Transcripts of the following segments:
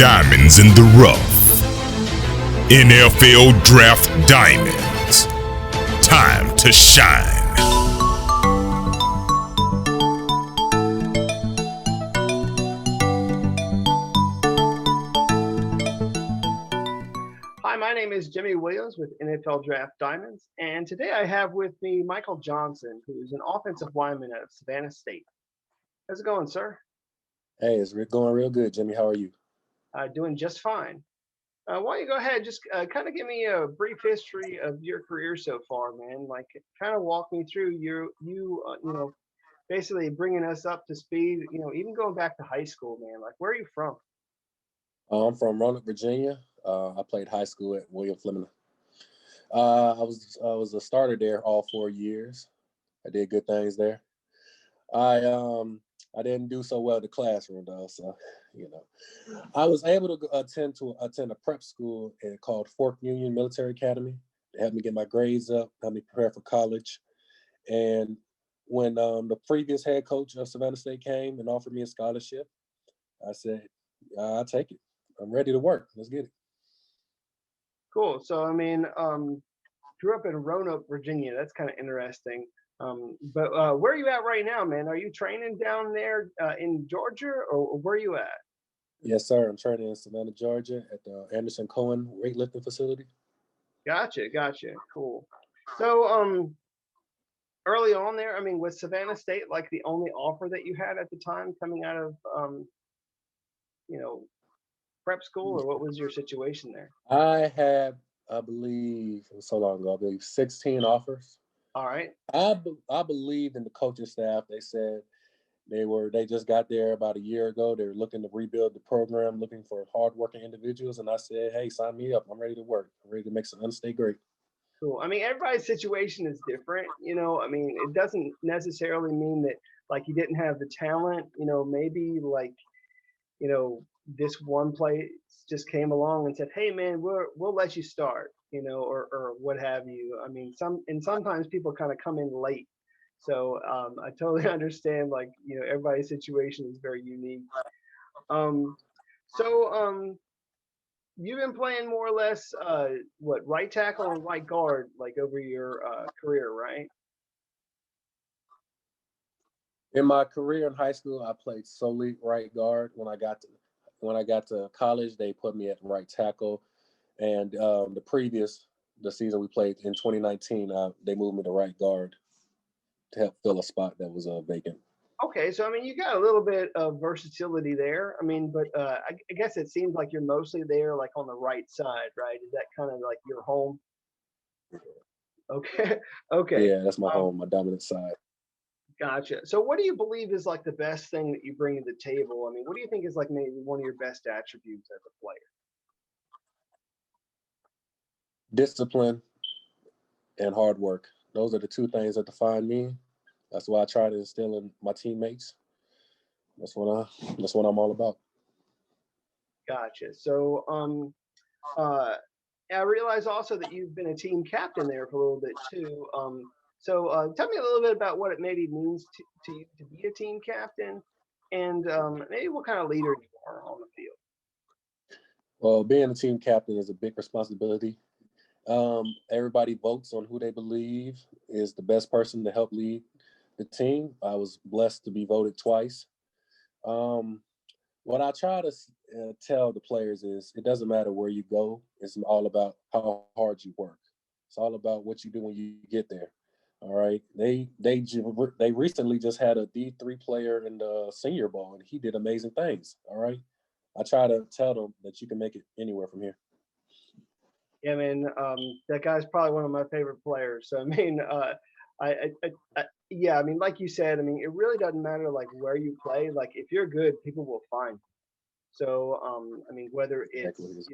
diamonds in the rough. NFL Draft Diamonds. Time to shine. Hi, my name is Jimmy Williams with NFL Draft Diamonds, and today I have with me Michael Johnson, who's an offensive lineman at Savannah State. How's it going, sir? Hey, it's going real good, Jimmy. How are you? Doing just fine. Why don't you go ahead, just kind of give me a brief history of your career so far, man. Like, kind of walk me through basically bringing us up to speed. Even going back to high school, man. Like, where are you from? I'm from Roanoke, Virginia. I played high school at William Fleming. I was a starter there all 4 years. I did good things there. I didn't do so well in the classroom though, so I was able to attend a prep school called Fort Union Military Academy. It helped me get my grades up, helped me prepare for college. And when the previous head coach of Savannah State came and offered me a scholarship, I said, I'll take it. I'm ready to work. Let's get it. Cool. So, grew up in Roanoke, Virginia. That's kind of interesting. But where are you at right now, man? Are you training down there in Georgia, or where are you at? Yes, sir. I'm training in Savannah, Georgia at the Anderson Cohen weightlifting facility. Gotcha. Cool. So, early on there, was Savannah State like the only offer that you had at the time coming out of, you know, prep school, or what was your situation there? I believe, it was so long ago, I believe 16 offers. All right. I believe in the coaching staff. They said they just got there about a year ago. They were looking to rebuild the program, looking for hardworking individuals. And I said, hey, sign me up. I'm ready to work. I'm ready to make Savannah State great. Cool. Everybody's situation is different. It doesn't necessarily mean that like you didn't have the talent. Maybe like you know this one place just came along and said, hey man, we'll let you start. Or what have you. Sometimes people kind of come in late. So I totally understand. Like everybody's situation is very unique. Um, so you've been playing more or less what, right tackle and right guard, like over your career, right? In my career in high school, I played solely right guard. When I got to college, they put me at right tackle. And the season we played in 2019, they moved me to right guard to help fill a spot that was vacant. Okay, so you got a little bit of versatility there. But I guess it seems like you're mostly there, like on the right side, right? Is that kind of like your home? Okay, okay, Yeah, that's my um, home, my dominant side. gotcha. So, what do you believe is like the best thing that you bring to the table? What do you think is like maybe one of your best attributes as a player? Discipline and hard work. Those are the two things that define me. That's why I try to instill in my teammates. That's what I'm all about. Gotcha. So, uh, I realize also that you've been a team captain there for a little bit too. So tell me a little bit about what it maybe means to you to be a team captain, and maybe what kind of leader you are on the field. Well, being a team captain is a big responsibility. Everybody votes on who they believe is the best person to help lead the team. I was blessed to be voted twice. Um, what I try to tell the players is it doesn't matter where you go. It's all about how hard you work. It's all about what you do when you get there. All right. They recently just had a D3 player in the Senior Bowl, and he did amazing things. All right. I try to tell them that you can make it anywhere from here. Yeah, man, that guy's probably one of my favorite players. So yeah, like you said, it really doesn't matter like where you play. Like if you're good, people will find you. So whether Exactly. it's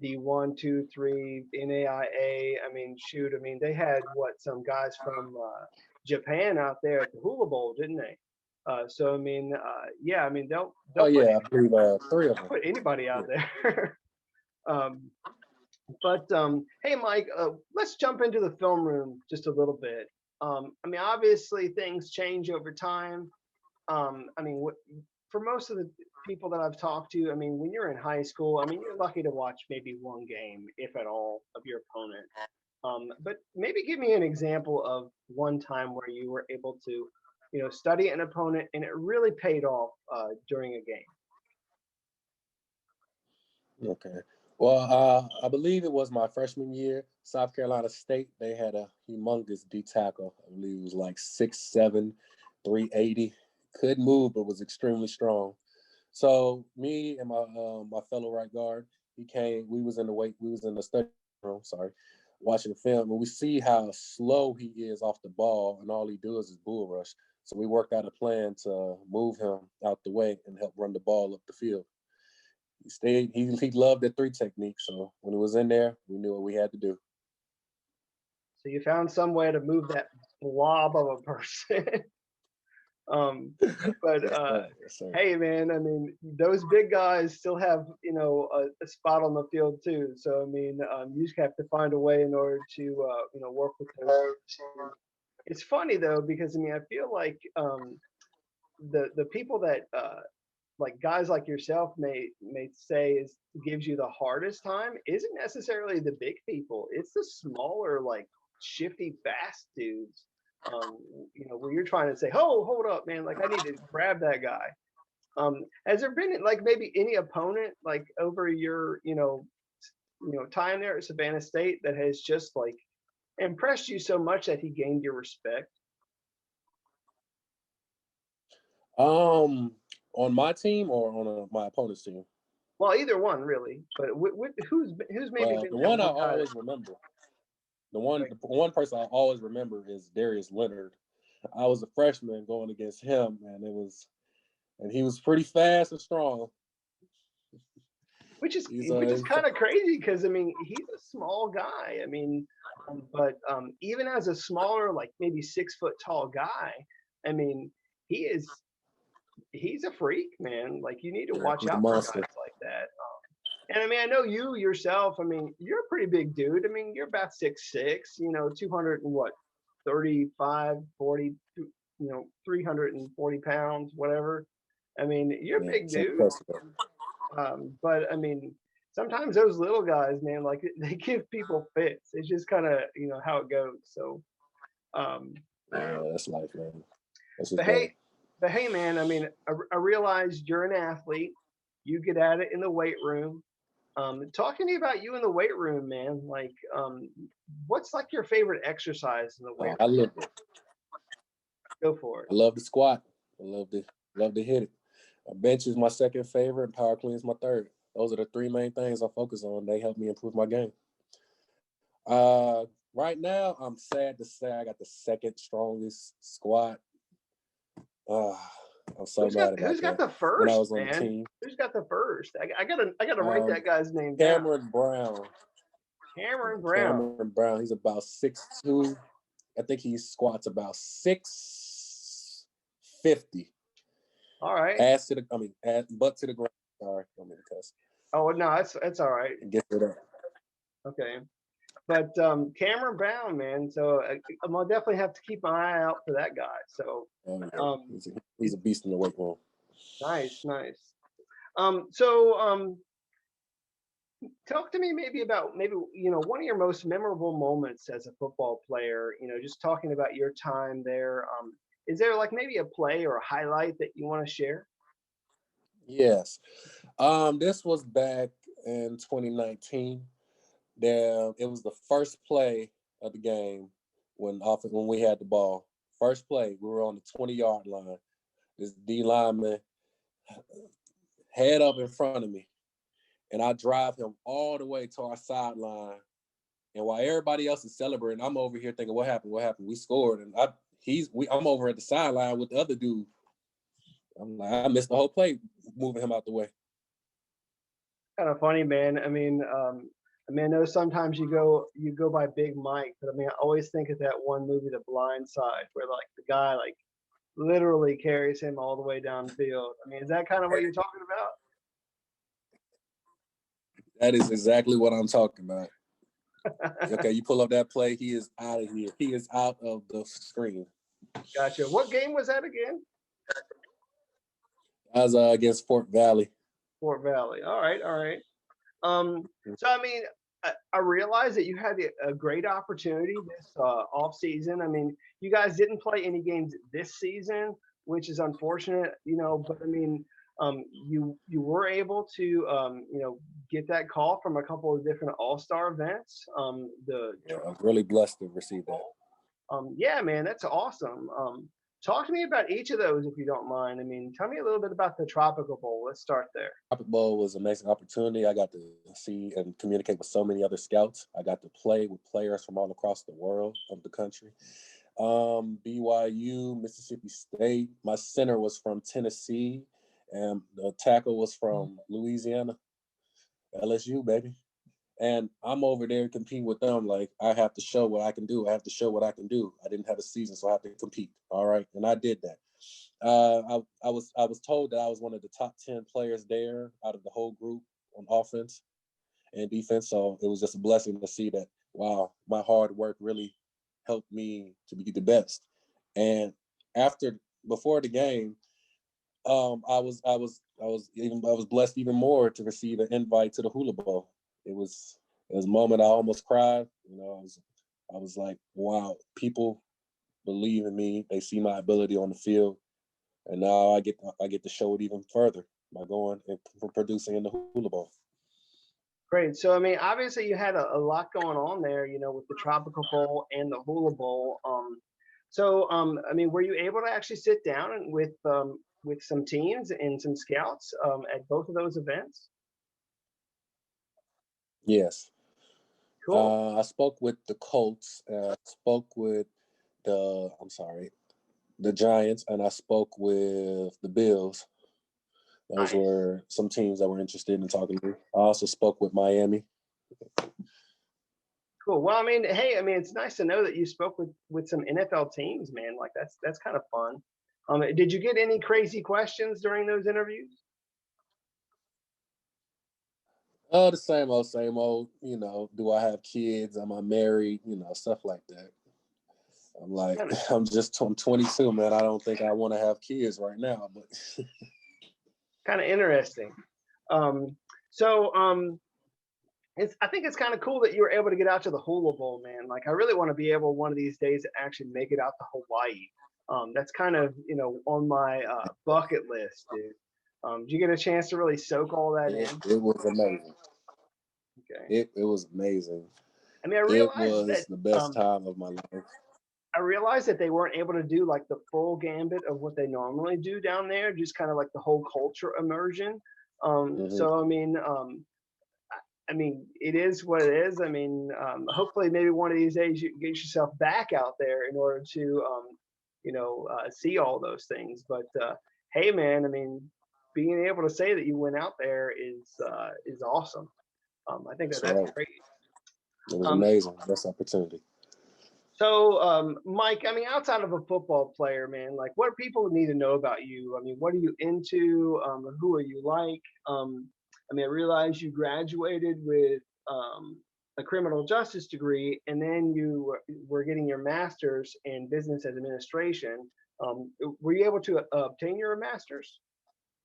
D1, 2, 3, NAIA. Shoot. They had some guys from Japan out there at the Hullaball, didn't they? So yeah. Oh They'll put yeah, I believe three of them. anybody out Yeah. there. um, but hey, Mike, let's jump into the film room just a little bit. Obviously things change over time. for most of the people that I've talked to, I mean, when you're in high school, I mean, you're lucky to watch maybe one game, if at all, of your opponent. But maybe give me an example of one time where you were able to, study an opponent and it really paid off during a game. Okay. Well, I believe it was my freshman year, South Carolina State. They had a humongous D tackle. I believe it was like 6'7", 380. Couldn't move, but was extremely strong. So me and my fellow right guard, he came. We was in the study room. Sorry, watching the film, and we see how slow he is off the ball, and all he does is bull rush. So we worked out a plan to move him out the way and help run the ball up the field. He stayed. He loved the 3 technique. So when it was in there, we knew what we had to do. So you found some way to move that blob of a person. But Yes, sir. hey, man, I mean, those big guys still have, a spot on the field too. So, I mean, you just have to find a way in order to, work with those. It's funny though, because I mean, I feel like the people that like guys like yourself may say gives you the hardest time isn't necessarily the big people. It's the smaller, like shifty, fast dudes. Where you're trying to say, "Oh, hold up, man! Like I need to grab that guy." Has there been like maybe any opponent like over your time there at Savannah State that has just like impressed you so much that he gained your respect? On my team or on my opponent's team? Well, either one really. But who's maybe been The that one I one guy always remember, the one person I always remember is Darius Leonard. I was a freshman going against him, and he was pretty fast and strong. which is He's kind of crazy because I mean he's a small guy. I mean, but even as a smaller, like maybe 6 foot tall guy, I mean he's a freak, man. Like you need to watch he's a out for guys monster. like that. And I mean, I know you yourself. I mean, you're a pretty big dude. I mean, you're about 6'6", 200 and what, 35, 40, 340 pounds, whatever. I mean, you're a Yeah, big it's dude. impressive. But I mean, sometimes those little guys, man, like they give people fits. It's just kind of, how it goes. So, um, Yeah, that's life, man. That's just but game. hey, man, I mean, I realize you're an athlete. You get at it in the weight room. Talking to you about you in the weight room, man. Like, what's like your favorite exercise in the weight I room? love Go for it. I love the squat. I love to hit it. A bench is my second favorite, and power clean is my third. Those are the 3 main things I focus on. They help me improve my game. Right now, I'm sad to say I got the second strongest squat. I'm so mad about Who's got that. the first, When I was on man? the team, Who's got the first? I gotta write that guy's name down. Cameron Brown. Cameron Brown. Cameron Brown. He's about 6'2". I think he squats about 650. All right. Butt to the ground. Sorry, don't mean to cuss. Oh no, that's all right. And get it up. Okay. But Cameron Brown, man. So I'm gonna definitely have to keep my eye out for that guy. So He's a beast in the weight room. nice. So talk to me maybe about one of your most memorable moments as a football player. Just talking about your time there. Is there like maybe a play or a highlight that you want to share? Yes. This was back in 2019. It was the first play of the game when we had the ball. First play, we were on the 20-yard line. This D lineman head up in front of me, and I drive him all the way to our sideline. And while everybody else is celebrating, I'm over here thinking, "What happened? What happened? We scored!" And I'm over at the sideline with the other dude. I'm like, I missed the whole play moving him out the way. Kind of funny, man. I mean, I know sometimes you go by Big Mike, but I mean, I always think of that one movie, The Blind Side, where like the guy like literally carries him all the way downfield. I mean, is that kind of what you're talking about? That is exactly what I'm talking about. Okay, you pull up that play, he is out of here. He is out of the screen. Gotcha. What game was that again? I was against Fort Valley. Fort Valley. All right, all right. So I mean, I realize that you had a great opportunity this off season. I mean, you guys didn't play any games this season, which is unfortunate, you know. But I mean, you were able to you know, get that call from a couple of different AllStar events. Yeah, I'm really blessed to receive that. Yeah, man, that's awesome. Talk to me about each of those if you don't mind. I mean, tell me a little bit about the Tropical Bowl. Let's start there. Tropic Bowl was an amazing opportunity. I got to see and communicate with so many other scouts. I got to play with players from all across the world of the country. BYU, Mississippi State. My center was from Tennessee, and the tackle was from Louisiana. LSU, baby. And I'm over there competing with them. Like, I have to show what I can do. I have to show what I can do. I didn't have a season, so I have to compete. All right. And I did that. I was told that I was one of the top 10 players there out of the whole group on offense and defense. So it was just a blessing to see that, wow, my hard work really helped me to be the best. And before the game, I was blessed even more to receive an invite to the Hullaball. It was a moment I almost cried. You know, I was like, wow, people believe in me. They see my ability on the field, and now I get to show it even further by going and producing in the Hullaball. Great. So, I mean, obviously you had a lot going on there, you know, with the Tropical Bowl and the Hula Bowl. I mean, were you able to actually sit down and with some teams and some scouts at both of those events? Yes. Cool. I spoke with the Colts. I spoke with the Giants, and I spoke with the Bills. Those Nice. were some teams that were interested in talking to me. I also spoke with Miami. Cool. Well, I mean, hey, I mean, it's nice to know that you spoke with some NFL teams, man. Like that's kind of fun. Did you get any crazy questions during those interviews? Oh, the same old, you know, do I have kids? Am I married? You know, stuff like that. I'm like, I'm 22, man. I don't think I want to have kids right now, but kind of interesting. So I think it's kind of cool that you were able to get out to the Hula Bowl, man. Like, I really want to be able one of these days to actually make it out to Hawaii. That's kind of, you know, on my bucket list, dude. Did you get a chance to really soak all that in? It was amazing. Okay. It was amazing. I mean, it was the best time of my life. I realized that they weren't able to do like the full gambit of what they normally do down there, just kind of like the whole culture immersion. So I mean, it is what it is. I mean, hopefully, maybe one of these days you can get yourself back out there in order to, you know, see all those things. But hey, man, I mean, being able to say that you went out there is awesome. I think that's great. It was amazing. Best opportunity. So, Mike, I mean, outside of a football player, man, like, what do people need to know about you? I mean, what are you into? Who are you like? I mean, I realize you graduated with a criminal justice degree, and then you were getting your master's in business administration. Were you able to obtain your master's?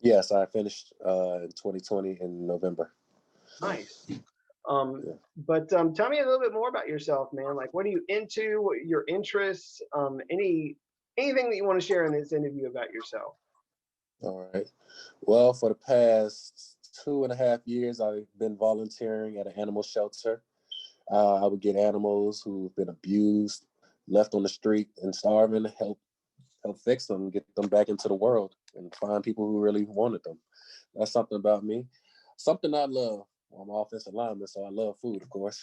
Yes, I finished in 2020 in November. Nice. But tell me a little bit more about yourself, man. Like, what are you into? What are your interests? Anything that you want to share in this interview about yourself? All right. Well, for the past 2.5 years, I've been volunteering at an animal shelter. I would get animals who've been abused, left on the street, and starving, help fix them, get them back into the world, and find people who really wanted them. That's something about me. Something I love. I'm an offensive lineman, so I love food, of course.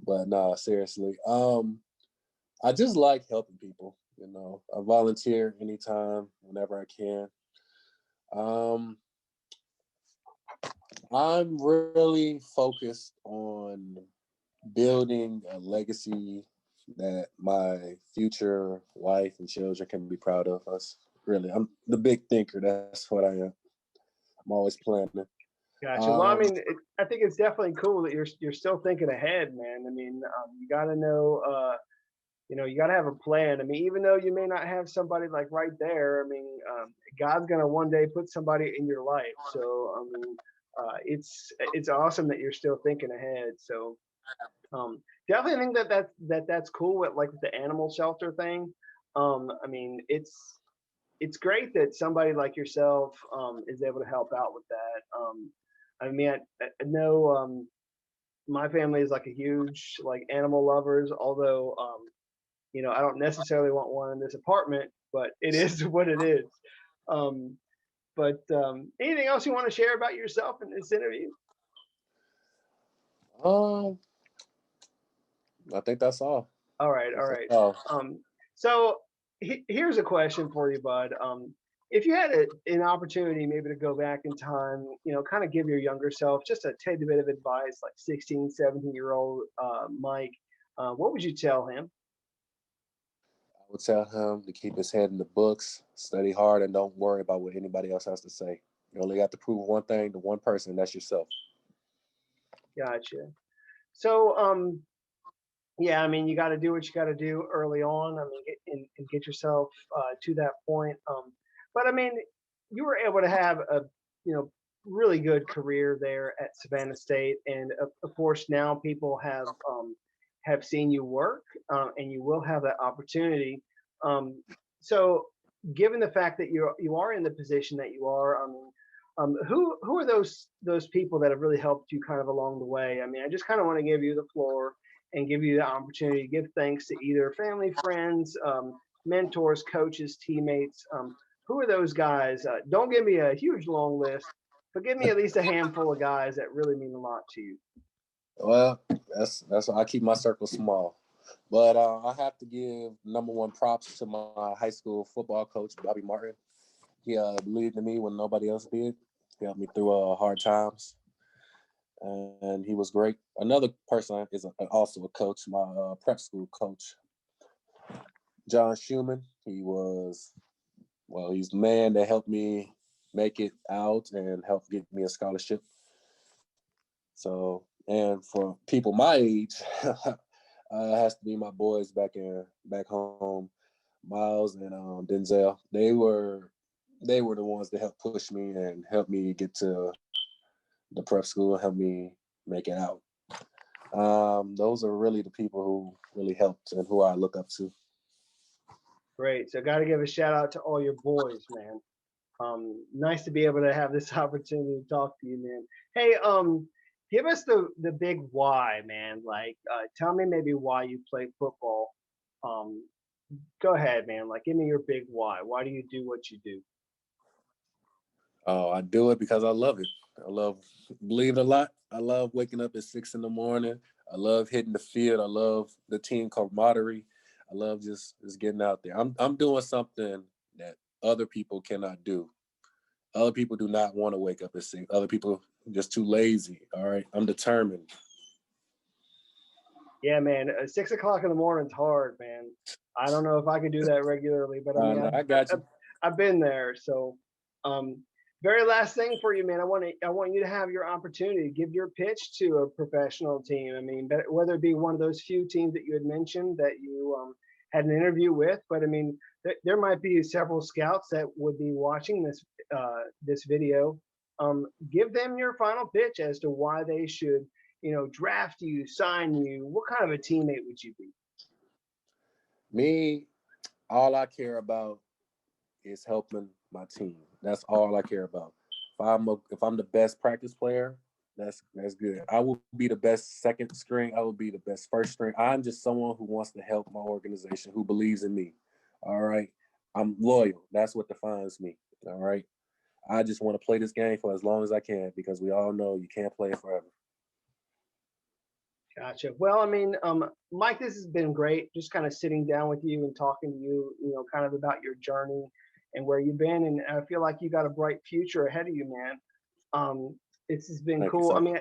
But nah, seriously. I just like helping people, you know. I volunteer anytime, whenever I can. I'm really focused on building a legacy that my future wife and children can be proud of us. Really, I'm the big thinker. That's what I am. I'm always planning. Gotcha. Well, I mean, I think it's definitely cool that you're still thinking ahead, man. I mean, you got to know you got to have a plan. I mean, even though you may not have somebody like right there, I mean, God's gonna one day put somebody in your life. So I mean, it's awesome that you're still thinking ahead. So um, definitely think that's cool with like with the animal shelter thing. I mean, it's great that somebody like yourself is able to help out with that. I mean, I know my family is like a huge like animal lovers, although I don't necessarily want one in this apartment, but it is what it is. Um, but anything else you want to share about yourself in this interview? Um, I think that's all. All right, I all think right. that's all. So here's a question for you, Bud. If you had an opportunity maybe to go back in time, kind of give your younger self just a tiny bit of advice, like 16, 17-year-old Mike, what would you tell him? I would tell him to keep his head in the books, study hard, and don't worry about what anybody else has to say. You only got to prove one thing to one person, and that's yourself. Gotcha. So, yeah, I mean, you got to do what you got to do early on. I mean, and get yourself to that point. But I mean, you were able to have a really good career there at Savannah State, and of course now people have seen you work, and you will have that opportunity. So, given the fact that you are in the position that you are, who are those people that have really helped you kind of along the way? I mean, I just kind of want to give you the floor and give you the opportunity to give thanks to either family, friends, mentors, coaches, teammates. Who are those guys? Don't give me a huge long list, but give me at least a handful of guys that really mean a lot to you. Well, that's why I keep my circle small. But I have to give number one props to my high school football coach, Bobby Martin. He believed in me when nobody else did. He helped me through hard times, and he was great. Another person is also a coach, my prep school coach, John Schumann. He's the man that helped me make it out and helped get me a scholarship. So, and for people my age, it has to be my boys back home, Miles and Denzel. They were the ones that helped push me and helped me get to the prep school, helped me make it out. Those are really the people who really helped and who I look up to. Great. So, got to give a shout out to all your boys, man. Nice to be able to have this opportunity to talk to you, man. Hey, give us the big why, man. Like, tell me maybe why you play football. Um, Go ahead, man. Like, give me your big why. Why do you do what you do? Oh, I do it because I love it. Believe it or not, I love waking up at 6 a.m. I love hitting the field. I love the team camaraderie. I love just getting out there. I'm doing something that other people cannot do. Other people do not want to wake up at 6. Other people are just too lazy. All right, I'm determined. Yeah, man. 6 o'clock in the morning is hard, man. I don't know if I could do that regularly, but I mean, I got you. I've been there. So, um, very last thing for you, man. I want you to have your opportunity to give your pitch to a professional team. I mean, whether it be one of those few teams that you had mentioned that you had an interview with, but I mean, there might be several scouts that would be watching this video. Give them your final pitch as to why they should, draft you, sign you. What kind of a teammate would you be? Me, all I care about is helping my team. That's all I care about. If I'm the best practice player, that's good. I will be the best second string. I will be the best first string. I'm just someone who wants to help my organization, who believes in me. All right. I'm loyal. That's what defines me. All right. I just want to play this game for as long as I can because we all know you can't play it forever. Gotcha. Well, I mean, Mike, this has been great. Just kind of sitting down with you and talking to you, kind of about your journey and where you've been. And I feel like you got a bright future ahead of you, man. This has been Thank you, cool. sir. I mean,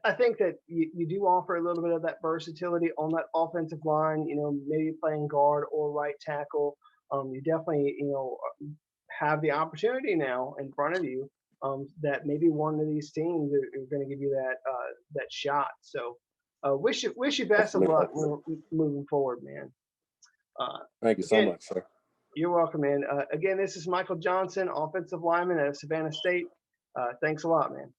I think that you do offer a little bit of that versatility on that offensive line, maybe playing guard or right tackle. You definitely, have the opportunity now in front of you that maybe one of these teams are going to give you that shot. So wish you best of luck moving forward, man. Thank you so Again, much, sir. you're welcome, man. Again, this is Michael Johnson, offensive lineman at Savannah State. Thanks a lot, man.